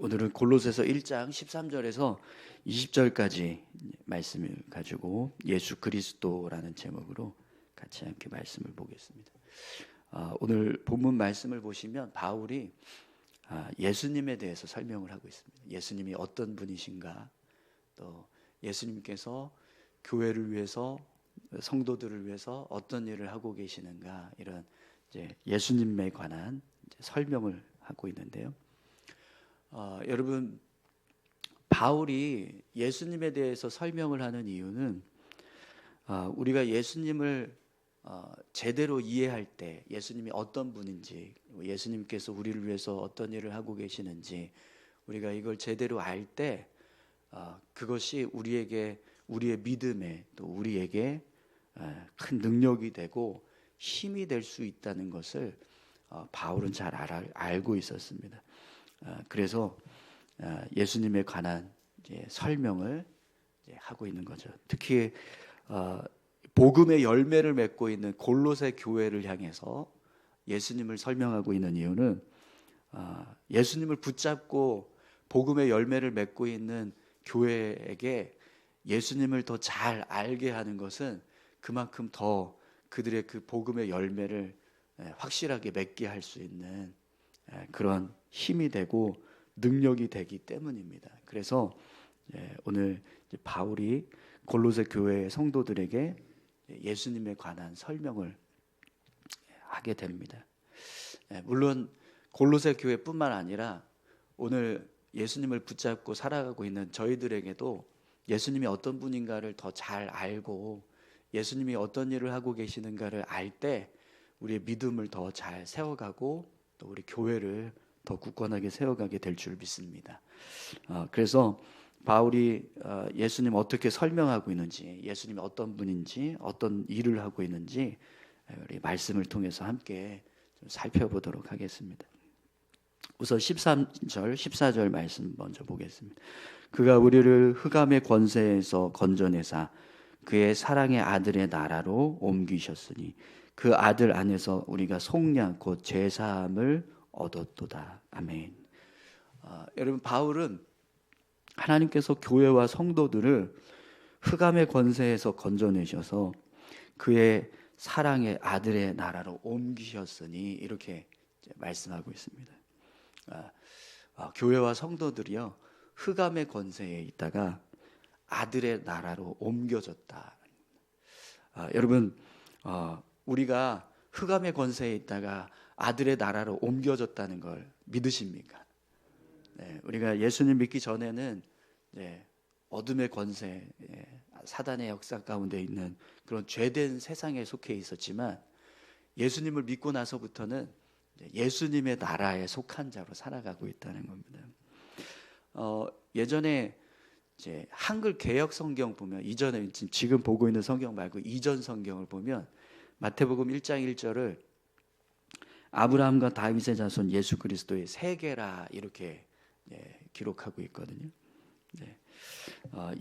오늘은 골로새서 1장 13절에서 20절까지 말씀을 가지고 예수 그리스도라는 제목으로 같이 함께 말씀을 보겠습니다. 오늘 본문 말씀을 보시면 바울이 예수님에 대해서 설명을 하고 있습니다. 예수님이 어떤 분이신가, 또 예수님께서 교회를 위해서, 성도들을 위해서 어떤 일을 하고 계시는가, 이런 이제 예수님에 관한 설명을 하고 있는데요. 여러분, 바울이 예수님에 대해서 설명을 하는 이유는 우리가 예수님을 제대로 이해할 때, 예수님이 어떤 분인지, 예수님께서 우리를 위해서 어떤 일을 하고 계시는지 우리가 이걸 제대로 알 때 그것이 우리에게, 우리의 믿음에, 또 우리에게 큰 능력이 되고 힘이 될 수 있다는 것을 바울은 잘 알고 있었습니다. 그래서 예수님에 관한 이제 설명을 이제 하고 있는 거죠. 특히 복음의 열매를 맺고 있는 골로새 교회를 향해서 예수님을 설명하고 있는 이유는 예수님을 붙잡고 복음의 열매를 맺고 있는 교회에게 예수님을 더 잘 알게 하는 것은 그만큼 더 그들의 그 복음의 열매를 확실하게 맺게 할 수 있는 그런 힘이 되고 능력이 되기 때문입니다. 그래서 오늘 바울이 골로새 교회의 성도들에게 예수님에 관한 설명을 하게 됩니다. 물론 골로새 교회뿐만 아니라 오늘 예수님을 붙잡고 살아가고 있는 저희들에게도 예수님이 어떤 분인가를 더 잘 알고 예수님이 어떤 일을 하고 계시는가를 알 때 우리의 믿음을 더 잘 세워가고 또 우리 교회를 더 굳건하게 세워가게 될 줄 믿습니다. 그래서 바울이 예수님 어떻게 설명하고 있는지, 예수님이 어떤 분인지, 어떤 일을 하고 있는지 우리 말씀을 통해서 함께 좀 살펴보도록 하겠습니다. 우선 13절, 14절 말씀 먼저 보겠습니다. 그가 우리를 흑암의 권세에서 건져내사 그의 사랑의 아들의 나라로 옮기셨으니 그 아들 안에서 우리가 속량 곧 제사함을 얻었도다. 아멘. 여러분, 바울은 하나님께서 교회와 성도들을 흑암의 권세에서 건져내셔서 그의 사랑의 아들의 나라로 옮기셨으니 이렇게 말씀하고 있습니다. 교회와 성도들이요, 흑암의 권세에 있다가 아들의 나라로 옮겨졌다. 여러분, 우리가 흑암의 권세에 있다가 아들의 나라로 옮겨졌다는 걸 믿으십니까? 우리가 예수님 믿기 전에는 어둠의 권세, 사단의 역사 가운데 있는 그런 죄된 세상에 속해 있었지만 예수님을 믿고 나서부터는 예수님의 나라에 속한 자로 살아가고 있다는 겁니다. 예전에 이제 한글 개역 성경 보면, 이전에 지금 보고 있는 성경 말고 이전 성경을 보면 마태복음 1장 1절을 아브라함과 다윗의 자손 예수 그리스도의 세계라 이렇게 기록하고 있거든요.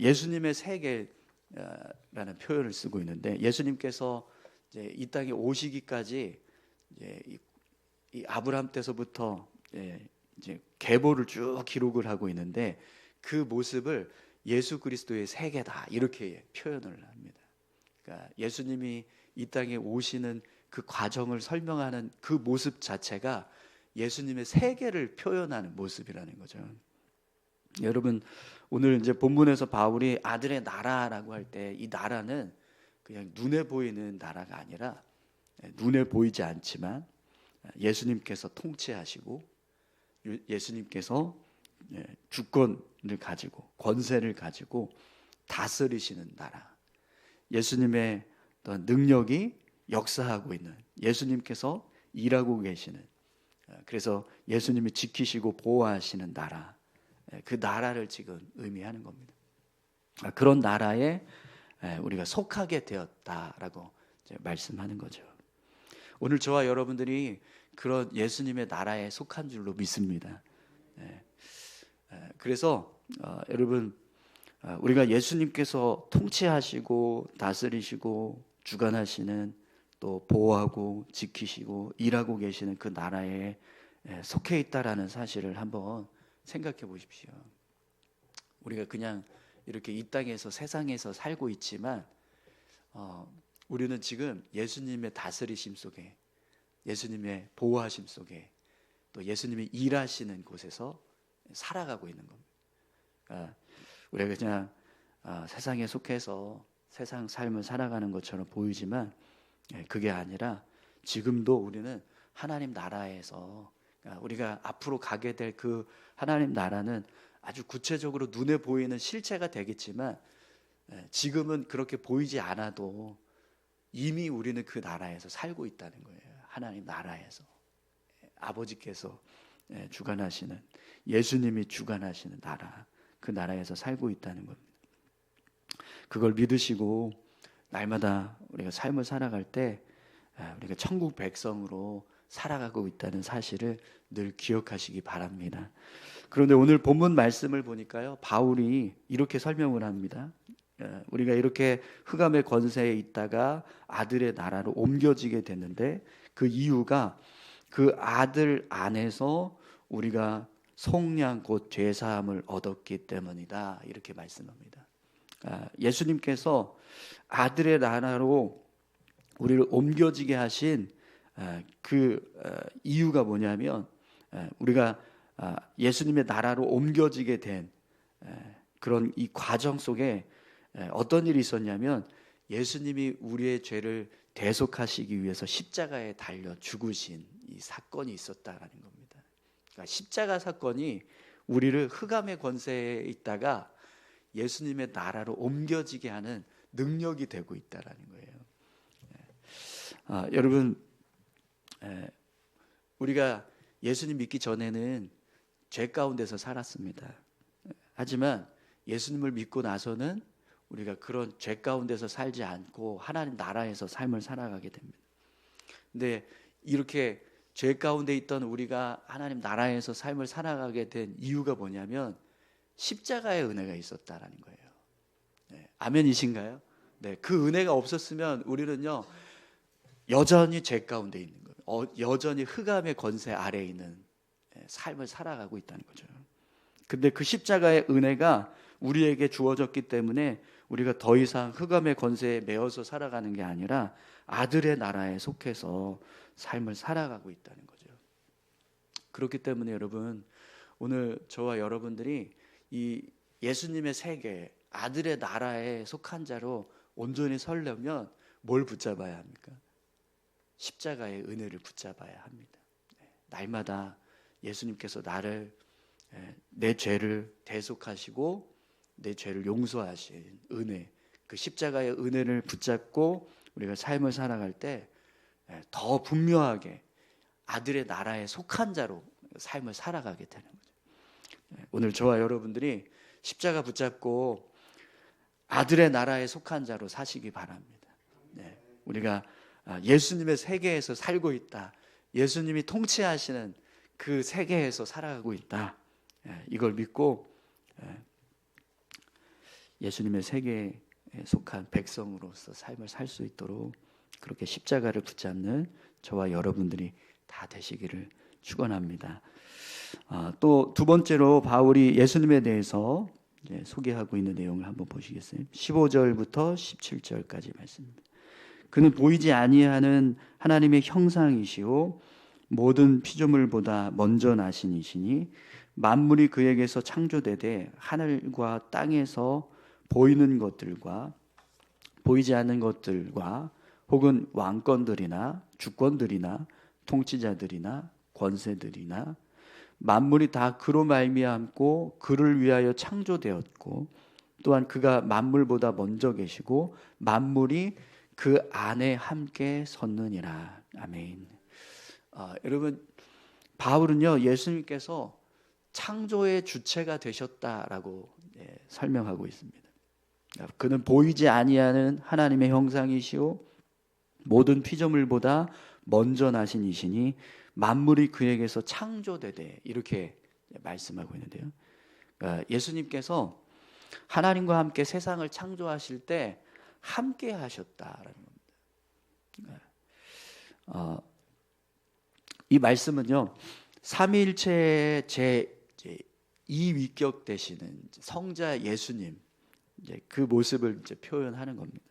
예수님의 세계라는 표현을 쓰고 있는데, 예수님께서 이제 이 땅에 오시기까지 이 아브라함 때서부터 이제 계보를 쭉 기록을 하고 있는데 그 모습을 예수 그리스도의 세계다 이렇게 표현을 합니다. 그러니까 예수님이 이 땅에 오시는 그 과정을 설명하는 그 모습 자체가 예수님의 세계를 표현하는 모습이라는 거죠. 여러분, 오늘 이제 본문에서 바울이 아들의 나라라고 할 때 이 나라는 그냥 눈에 보이는 나라가 아니라 눈에 보이지 않지만 예수님께서 통치하시고 예수님께서 주권을 가지고 권세를 가지고 다스리시는 나라, 예수님의 능력이 역사하고 있는, 예수님께서 일하고 계시는, 그래서 예수님이 지키시고 보호하시는 나라, 그 나라를 지금 의미하는 겁니다. 그런 나라에 우리가 속하게 되었다라고 말씀하는 거죠. 오늘 저와 여러분들이 그런 예수님의 나라에 속한 줄로 믿습니다. 그래서 여러분, 우리가 예수님께서 통치하시고 다스리시고 주관하시는, 또 보호하고 지키시고 일하고 계시는 그 나라에 속해 있다라는 사실을 한번 생각해 보십시오. 우리가 그냥 이렇게 이 땅에서 세상에서 살고 있지만 우리는 지금 예수님의 다스리심 속에, 예수님의 보호하심 속에, 또 예수님이 일하시는 곳에서 살아가고 있는 겁니다. 우리가 그냥 세상에 속해서 세상 삶을 살아가는 것처럼 보이지만 그게 아니라 지금도 우리는 하나님 나라에서, 우리가 앞으로 가게 될 그 하나님 나라는 아주 구체적으로 눈에 보이는 실체가 되겠지만 지금은 그렇게 보이지 않아도 이미 우리는 그 나라에서 살고 있다는 거예요. 하나님 나라에서 아버지께서 주관하시는, 예수님이 주관하시는 나라, 그 나라에서 살고 있다는 겁니다. 그걸 믿으시고 날마다 우리가 삶을 살아갈 때 우리가 천국 백성으로 살아가고 있다는 사실을 늘 기억하시기 바랍니다. 그런데 오늘 본문 말씀을 보니까요, 바울이 이렇게 설명을 합니다. 우리가 이렇게 흑암의 권세에 있다가 아들의 나라로 옮겨지게 됐는데 그 이유가 그 아들 안에서 우리가 속량 곧 죄사함을 얻었기 때문이다, 이렇게 말씀합니다. 예수님께서 아들의 나라로 우리를 옮겨지게 하신 그 이유가 뭐냐면, 우리가 예수님의 나라로 옮겨지게 된 그런 이 과정 속에 어떤 일이 있었냐면, 예수님이 우리의 죄를 대속하시기 위해서 십자가에 달려 죽으신 이 사건이 있었다라는 겁니다. 그러니까 십자가 사건이 우리를 흑암의 권세에 있다가 예수님의 나라로 옮겨지게 하는 능력이 되고 있다라는 거예요. 여러분, 우리가 예수님 믿기 전에는 죄 가운데서 살았습니다. 하지만 예수님을 믿고 나서는 우리가 그런 죄 가운데서 살지 않고 하나님 나라에서 삶을 살아가게 됩니다. 근데 이렇게 죄 가운데 있던 우리가 하나님 나라에서 삶을 살아가게 된 이유가 뭐냐면 십자가의 은혜가 있었다라는 거예요. 아멘이신가요? 네, 그 은혜가 없었으면 우리는요 여전히 죄 가운데 있는 거예요. 여전히 흑암의 권세 아래에 있는 삶을 살아가고 있다는 거죠. 근데 그 십자가의 은혜가 우리에게 주어졌기 때문에 우리가 더 이상 흑암의 권세에 매어서 살아가는 게 아니라 아들의 나라에 속해서 삶을 살아가고 있다는 거죠. 그렇기 때문에 여러분, 오늘 저와 여러분들이 이 예수님의 세계, 아들의 나라에 속한 자로 온전히 서려면 뭘 붙잡아야 합니까? 십자가의 은혜를 붙잡아야 합니다. 날마다 예수님께서 나를, 내 죄를 대속하시고 내 죄를 용서하신 은혜, 그 십자가의 은혜를 붙잡고 우리가 삶을 살아갈 때 더 분명하게 아들의 나라에 속한 자로 삶을 살아가게 되는 거죠. 오늘 저와 여러분들이 십자가 붙잡고 아들의 나라에 속한 자로 사시기 바랍니다. 우리가 예수님의 세계에서 살고 있다, 예수님이 통치하시는 그 세계에서 살아가고 있다, 이걸 믿고 예수님의 세계에 속한 백성으로서 삶을 살 수 있도록 그렇게 십자가를 붙잡는 저와 여러분들이 다 되시기를 축원합니다. 또 두 번째로 바울이 예수님에 대해서 소개하고 있는 내용을 한번 보시겠어요? 15절부터 17절까지 말씀입니다. 그는 보이지 아니하는 하나님의 형상이시오 모든 피조물보다 먼저 나신 이시니 만물이 그에게서 창조되되 하늘과 땅에서 보이는 것들과 보이지 않는 것들과 혹은 왕권들이나 주권들이나 통치자들이나 권세들이나 만물이 다 그로 말미암고 그를 위하여 창조되었고 또한 그가 만물보다 먼저 계시고 만물이 그 안에 함께 섰느니라. 아멘. 여러분, 바울은요 예수님께서 창조의 주체가 되셨다라고 설명하고 있습니다. 그는 보이지 아니하는 하나님의 형상이시오 모든 피조물보다 먼저 나신 이시니 만물이 그에게서 창조되되, 이렇게 말씀하고 있는데요. 예수님께서 하나님과 함께 세상을 창조하실 때 함께 하셨다라는 겁니다. 이 말씀은요 삼위일체의 이위격 되시는 성자 예수님, 이제 그 모습을 이제 표현하는 겁니다.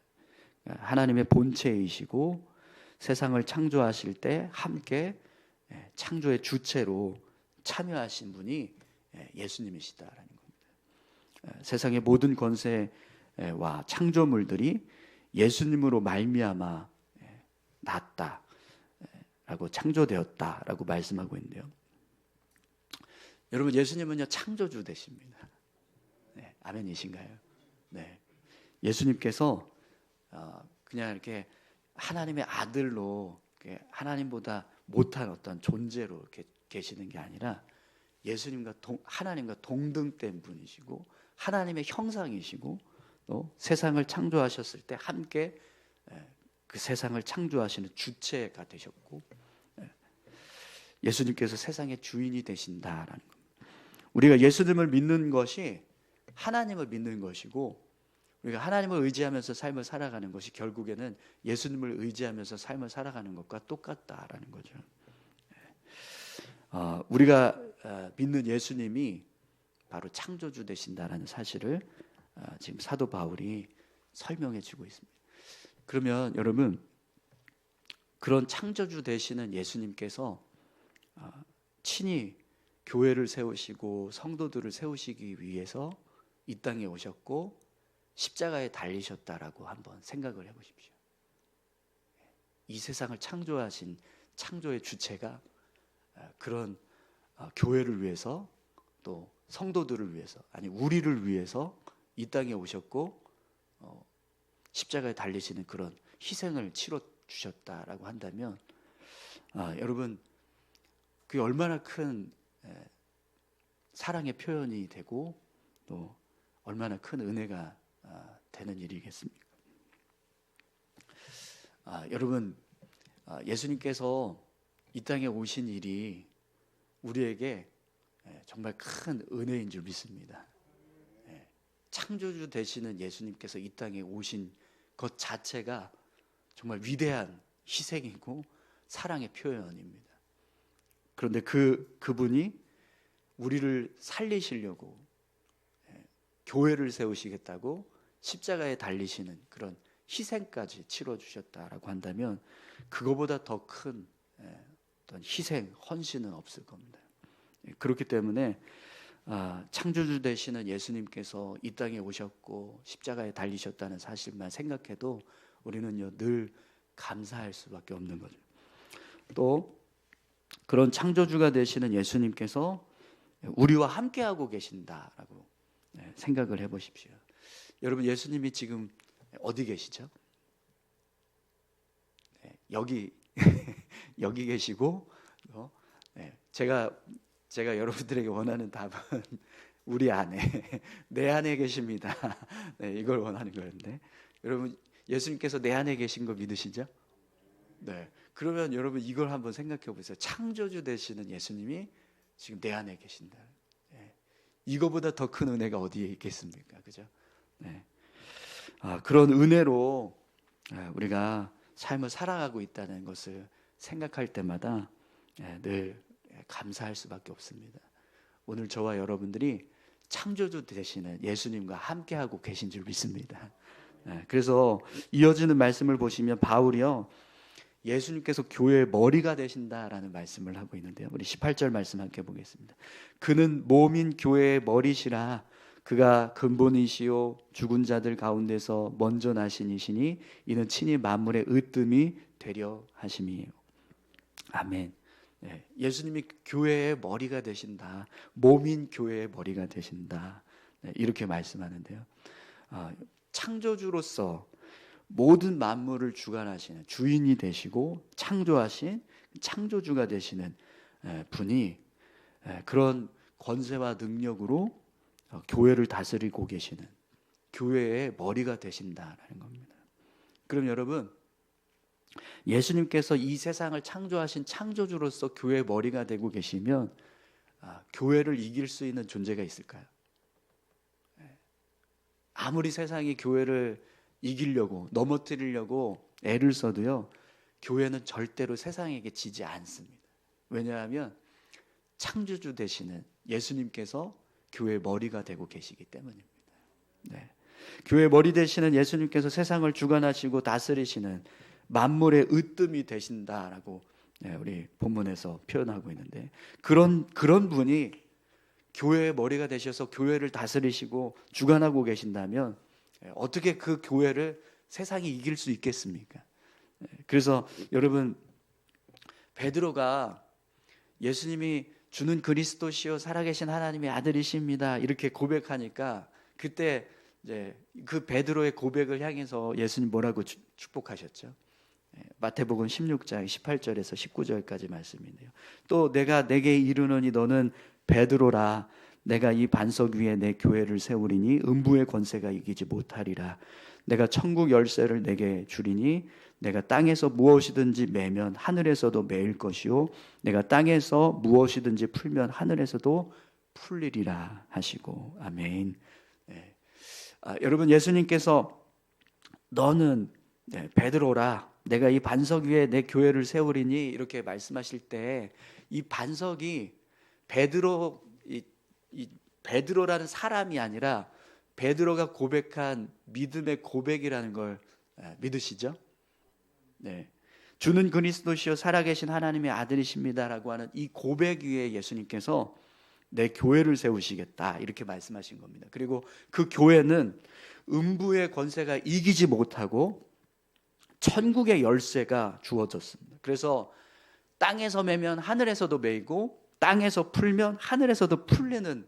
하나님의 본체이시고 세상을 창조하실 때 함께 창조의 주체로 참여하신 분이 예수님이시다라는 겁니다. 세상의 모든 권세와 창조물들이 예수님으로 말미암아 났다라고 창조되었다라고 말씀하고 있는데요. 여러분, 예수님은요 창조주 되십니다. 네, 아멘이신가요? 네, 예수님께서 그냥 이렇게 하나님의 아들로 하나님보다 못한 어떤 존재로 이렇게 계시는 게 아니라 예수님과 하나님과 동등된 분이시고 하나님의 형상이시고 또 세상을 창조하셨을 때 함께 그 세상을 창조하시는 주체가 되셨고 예수님께서 세상의 주인이 되신다라는 겁니다. 우리가 예수님을 믿는 것이 하나님을 믿는 것이고 우리가 하나님을 의지하면서 삶을 살아가는 것이 결국에는 예수님을 의지하면서 삶을 살아가는 것과 똑같다라는 거죠. 우리가 믿는 예수님이 바로 창조주 되신다라는 사실을 지금 사도 바울이 설명해 주고 있습니다. 그러면 여러분, 그런 창조주 되시는 예수님께서 친히 교회를 세우시고 성도들을 세우시기 위해서 이 땅에 오셨고 십자가에 달리셨다라고 한번 생각을 해보십시오. 이 세상을 창조하신 창조의 주체가 그런 교회를 위해서 또 성도들을 위해서 아니 우리를 위해서 이 땅에 오셨고 십자가에 달리시는 그런 희생을 치러 주셨다라고 한다면 여러분, 그게 얼마나 큰 사랑의 표현이 되고 또 얼마나 큰 은혜가 되는 일이겠습니까? 여러분, 예수님께서 이 땅에 오신 일이 우리에게 정말 큰 은혜인 줄 믿습니다. 창조주 되시는 예수님께서 이 땅에 오신 것 자체가 정말 위대한 희생이고 사랑의 표현입니다. 그런데 그분이 우리를 살리시려고 교회를 세우시겠다고 십자가에 달리시는 그런 희생까지 치러주셨다라고 한다면 그거보다 더 큰 어떤 희생, 헌신은 없을 겁니다. 그렇기 때문에 창조주 되시는 예수님께서 이 땅에 오셨고 십자가에 달리셨다는 사실만 생각해도 우리는요 늘 감사할 수밖에 없는 거죠. 또 그런 창조주가 되시는 예수님께서 우리와 함께하고 계신다라고 생각을 해보십시오. 여러분, 예수님이 지금 어디 계시죠? 여기 여기 계시고 제가 여러분들에게 원하는 답은 우리 안에 내 안에 계십니다. 이걸 원하는 거였는데 여러분, 예수님께서 내 안에 계신 거 믿으시죠? 네. 그러면 여러분 이걸 한번 생각해 보세요. 창조주 되시는 예수님이 지금 내 안에 계신다. 이거보다 더 큰 은혜가 어디에 있겠습니까? 그죠? 네. 그런 은혜로 우리가 삶을 살아가고 있다는 것을 생각할 때마다 늘 감사할 수밖에 없습니다. 오늘 저와 여러분들이 창조주 되시는 예수님과 함께하고 계신 줄 믿습니다. 그래서 이어지는 말씀을 보시면 바울이요 예수님께서 교회의 머리가 되신다라는 말씀을 하고 있는데요. 우리 18절 말씀 함께 보겠습니다. 그는 몸인 교회의 머리시라. 그가 근본이시요 죽은 자들 가운데서 먼저 나신 이시니 이는 친히 만물의 으뜸이 되려 하심이에요. 아멘. 예수님이 교회의 머리가 되신다. 몸인 교회의 머리가 되신다. 이렇게 말씀하는데요. 창조주로서 모든 만물을 주관하시는 주인이 되시고 창조하신 창조주가 되시는 분이 그런 권세와 능력으로 교회를 다스리고 계시는 교회의 머리가 되신다라는 겁니다. 그럼 여러분, 예수님께서 이 세상을 창조하신 창조주로서 교회의 머리가 되고 계시면 교회를 이길 수 있는 존재가 있을까요? 아무리 세상이 교회를 이기려고 넘어뜨리려고 애를 써도요 교회는 절대로 세상에게 지지 않습니다. 왜냐하면 창조주 되시는 예수님께서 교회의 머리가 되고 계시기 때문입니다. 네. 교회의 머리 되시는 예수님께서 세상을 주관하시고 다스리시는 만물의 으뜸이 되신다라고 우리 본문에서 표현하고 있는데, 그런 분이 교회의 머리가 되셔서 교회를 다스리시고 주관하고 계신다면 어떻게 그 교회를 세상이 이길 수 있겠습니까? 그래서 여러분, 베드로가 예수님이 주는 그리스도시요 살아계신 하나님의 아들이십니다 이렇게 고백하니까, 그때 이제 그 베드로의 고백을 향해서 예수님 뭐라고 축복하셨죠? 마태복음 16장 18절에서 19절까지 말씀이네요. 또 내가 내게 이르노니 너는 베드로라, 내가 이 반석 위에 내 교회를 세우리니 음부의 권세가 이기지 못하리라. 내가 천국 열쇠를 내게 주리니 내가 땅에서 무엇이든지 매면 하늘에서도 매일 것이요 내가 땅에서 무엇이든지 풀면 하늘에서도 풀리리라 하시고. 아멘. 네. 여러분, 예수님께서 너는 베드로라, 내가 이 반석 위에 내 교회를 세우리니 이렇게 말씀하실 때, 이 반석이 베드로라는 사람이 아니라 베드로가 고백한 믿음의 고백이라는 걸 믿으시죠? 네. 주는 그리스도시요 살아계신 하나님의 아들이십니다라고 하는 이 고백 위에 예수님께서 내 교회를 세우시겠다 이렇게 말씀하신 겁니다. 그리고 그 교회는 음부의 권세가 이기지 못하고 천국의 열쇠가 주어졌습니다. 그래서 땅에서 매면 하늘에서도 매이고 땅에서 풀면 하늘에서도 풀리는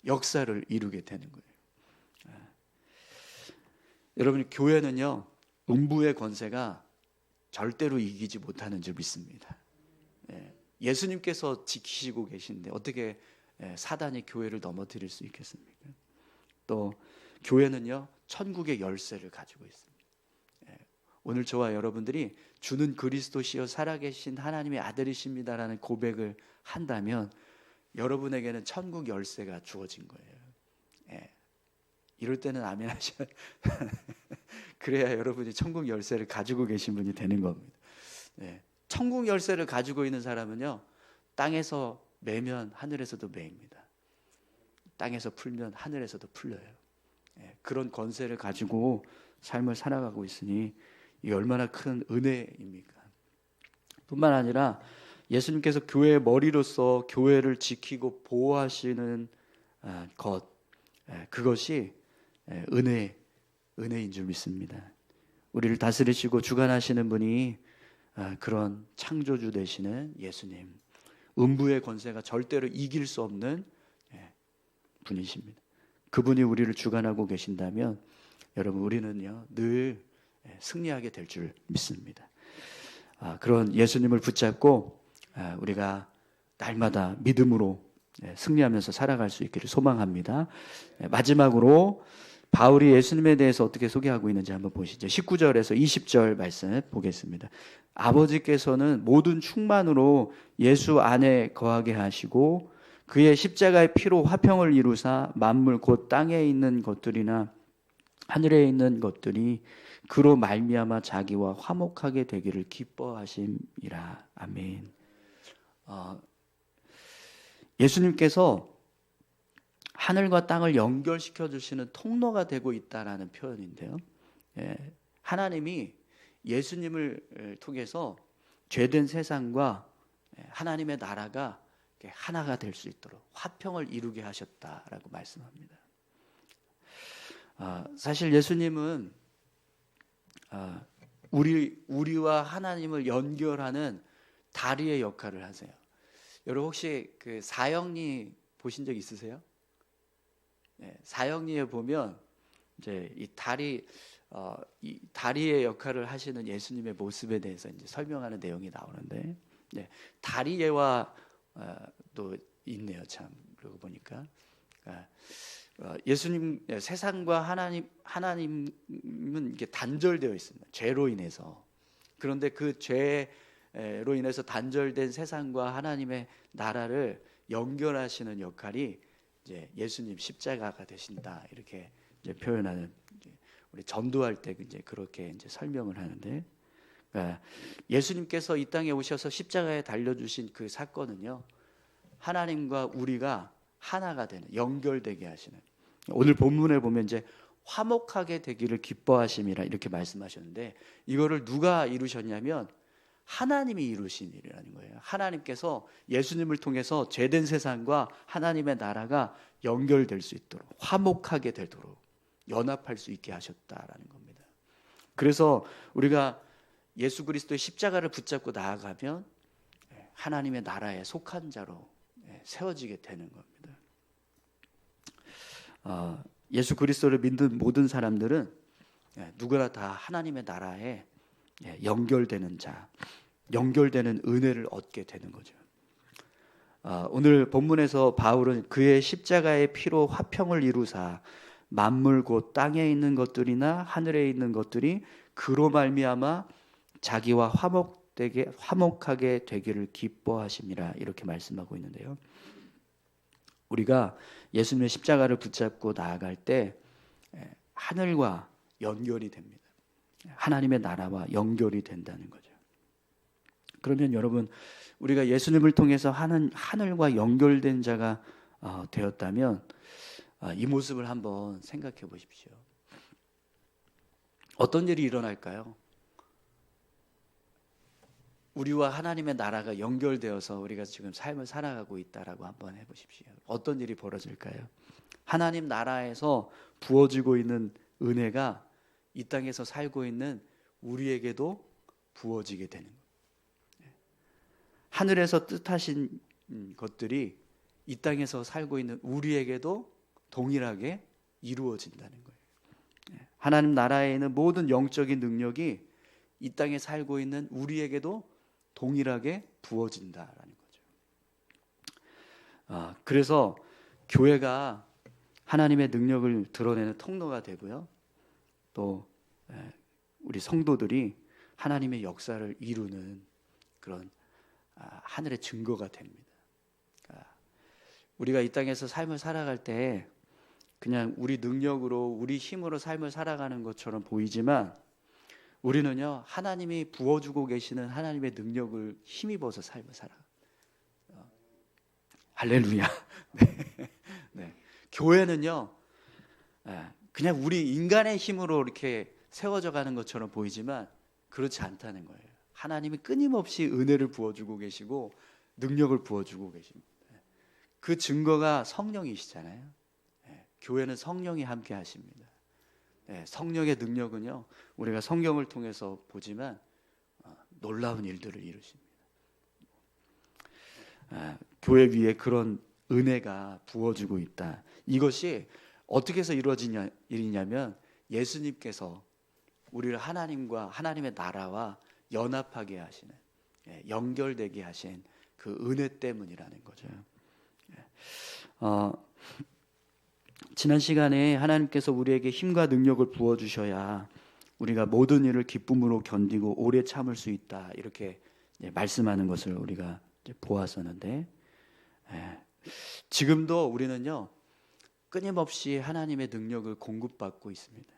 역사를 이루게 되는 거예요. 여러분, 교회는요 음부의 권세가 절대로 이기지 못하는 줄 믿습니다. 예수님께서 지키시고 계신데 어떻게 사단이 교회를 넘어뜨릴 수 있겠습니까? 또 교회는요 천국의 열쇠를 가지고 있습니다. 오늘 저와 여러분들이 주는 그리스도시요 살아계신 하나님의 아들이십니다라는 고백을 한다면 여러분에게는 천국 열쇠가 주어진 거예요. 이럴 때는 아멘 하셔야 그래야 여러분이 천국 열쇠를 가지고 계신 분이 되는 겁니다. 천국 열쇠를 가지고 있는 사람은요 땅에서 매면 하늘에서도 매입니다. 땅에서 풀면 하늘에서도 풀려요. 그런 권세를 가지고 삶을 살아가고 있으니 이 얼마나 큰 은혜입니까? 뿐만 아니라 예수님께서 교회의 머리로서 교회를 지키고 보호하시는 것, 그것이 은혜인 줄 믿습니다. 우리를 다스리시고 주관하시는 분이 그런 창조주 되시는 예수님, 음부의 권세가 절대로 이길 수 없는 분이십니다. 그분이 우리를 주관하고 계신다면 여러분, 우리는요 늘 승리하게 될 줄 믿습니다. 그런 예수님을 붙잡고 우리가 날마다 믿음으로 승리하면서 살아갈 수 있기를 소망합니다. 마지막으로 바울이 예수님에 대해서 어떻게 소개하고 있는지 한번 보시죠. 19절에서 20절 말씀 보겠습니다. 아버지께서는 모든 충만으로 예수 안에 거하게 하시고 그의 십자가의 피로 화평을 이루사 만물 곧 땅에 있는 것들이나 하늘에 있는 것들이 그로 말미암아 자기와 화목하게 되기를 기뻐하심이라. 아멘. 예수님께서 하늘과 땅을 연결시켜 주시는 통로가 되고 있다라는 표현인데요. 하나님이 예수님을 통해서 죄된 세상과 하나님의 나라가 하나가 될 수 있도록 화평을 이루게 하셨다라고 말씀합니다. 사실 예수님은 우리와 하나님을 연결하는 다리의 역할을 하세요. 여러분 혹시 그 사형리 보신 적 있으세요? 사형리에 보면 이제 이 다리의 역할을 하시는 예수님의 모습에 대해서 이제 설명하는 내용이 나오는데, 다리예와 또 있네요. 참 그러고 보니까 예수님 세상과 하나님은 이게 단절되어 있습니다. 죄로 인해서. 그런데 그 죄로 인해서 단절된 세상과 하나님의 나라를 연결하시는 역할이 이제 예수님 십자가가 되신다 이렇게 이제 표현하는, 우리 전도할 때 이제 그렇게 이제 설명을 하는데, 예수님께서 이 땅에 오셔서 십자가에 달려 주신 그 사건은요 하나님과 우리가 하나가 되는, 연결되게 하시는. 오늘 본문에 보면 이제 화목하게 되기를 기뻐하심이라 이렇게 말씀하셨는데, 이거를 누가 이루셨냐면 하나님이 이루신 일이라는 거예요. 하나님께서 예수님을 통해서 죄된 세상과 하나님의 나라가 연결될 수 있도록, 화목하게 되도록 연합할 수 있게 하셨다라는 겁니다. 그래서 우리가 예수 그리스도의 십자가를 붙잡고 나아가면 하나님의 나라에 속한 자로 세워지게 되는 겁니다. 예수 그리스도를 믿는 모든 사람들은 누구나 다 하나님의 나라에 연결되는 자, 연결되는 은혜를 얻게 되는 거죠. 오늘 본문에서 바울은 그의 십자가의 피로 화평을 이루사 만물 곧 땅에 있는 것들이나 하늘에 있는 것들이 그로 말미암아 자기와 화목하게 되기를 기뻐하심이라 이렇게 말씀하고 있는데요. 우리가 예수님의 십자가를 붙잡고 나아갈 때 하늘과 연결이 됩니다. 하나님의 나라와 연결이 된다는 거죠. 그러면 여러분, 우리가 예수님을 통해서 하늘과 연결된 자가 되었다면 이 모습을 한번 생각해 보십시오. 어떤 일이 일어날까요? 우리와 하나님의 나라가 연결되어서 우리가 지금 삶을 살아가고 있다라고 한번 해보십시오. 어떤 일이 벌어질까요? 하나님 나라에서 부어지고 있는 은혜가 이 땅에서 살고 있는 우리에게도 부어지게 되는 거예요. 하늘에서 뜻하신 것들이 이 땅에서 살고 있는 우리에게도 동일하게 이루어진다는 거예요. 하나님 나라에 있는 모든 영적인 능력이 이 땅에 살고 있는 우리에게도 동일하게 부어진다라는 거죠. 그래서 교회가 하나님의 능력을 드러내는 통로가 되고요. 또 우리 성도들이 하나님의 역사를 이루는 그런 하늘의 증거가 됩니다. 우리가 이 땅에서 삶을 살아갈 때 그냥 우리 능력으로, 우리 힘으로 삶을 살아가는 것처럼 보이지만 우리는요, 하나님이 부어주고 계시는 하나님의 능력을 힘입어서 삶을 살아요. 할렐루야. 네. 네. 교회는요, 그냥 우리 인간의 힘으로 이렇게 세워져 가는 것처럼 보이지만 그렇지 않다는 거예요. 하나님이 끊임없이 은혜를 부어주고 계시고 능력을 부어주고 계십니다. 그 증거가 성령이시잖아요. 교회는 성령이 함께 하십니다. 성령의 능력은요, 우리가 성경을 통해서 보지만 놀라운 일들을 이루십니다. 교회 위에 그런 은혜가 부어지고 있다. 이것이 어떻게 해서 이루어진 일이냐면 예수님께서 우리를 하나님과 하나님의 나라와 연합하게 하시는, 연결되게 하신 그 은혜 때문이라는 거죠. 지난 시간에 하나님께서 우리에게 힘과 능력을 부어주셔야 우리가 모든 일을 기쁨으로 견디고 오래 참을 수 있다, 이렇게 말씀하는 것을 우리가 보았었는데, 지금도 우리는요 끊임없이 하나님의 능력을 공급받고 있습니다.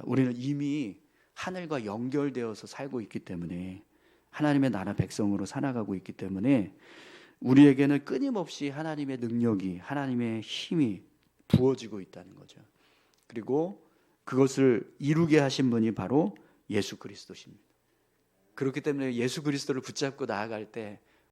우리는 이미 하늘과 연결되어서 살고 있기 때문에, 하나님의 나라 백성으로 살아가고 있기 때문에 우리에게는 끊임없이 하나님의 능력이, 하나님의 힘이 부어지고 있다는 거죠. 그리고 그것을 이루게 하신 분이 바로 예수 그리스도십니다. 그렇기 때문에 예수 그리스도를 붙잡고 나아갈 때